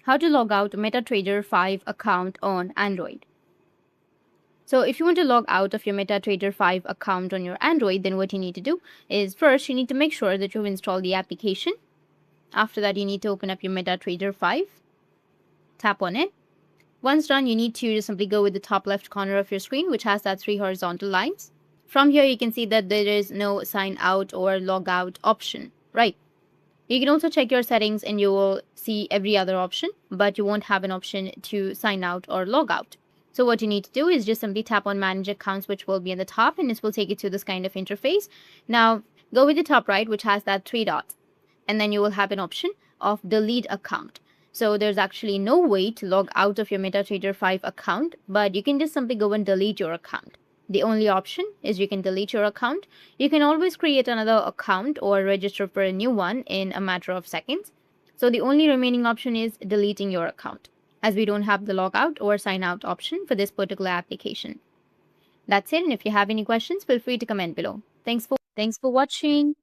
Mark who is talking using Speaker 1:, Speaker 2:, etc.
Speaker 1: how to log out MetaTrader 5 account on Android. So if you want to log out of your MetaTrader 5 account on your Android, then what you need to do is first you need to make sure that you've installed the application. After that, you need to open up your MetaTrader 5, tap on it. Once done, you need to just simply go with the top left corner of your screen, which has that 3 horizontal lines. From here, you can see that there is no sign out or log out option, right? You can also check your settings and you will see every other option, but you won't have an option to sign out or log out. So what you need to do is just simply tap on manage accounts, which will be at the top, and this will take you to this kind of interface. Now go with the top right, which has that 3 dots, and then you will have an option of delete account. So there's actually no way to log out of your MetaTrader 5 account, but you can just simply go and delete your account. The only option is you can delete your account. You can always create another account or register for a new one in a matter of seconds. So the only remaining option is deleting your account, as we don't have the logout or sign out option for this particular application. That's it. And if you have any questions, feel free to comment below. Thanks for watching.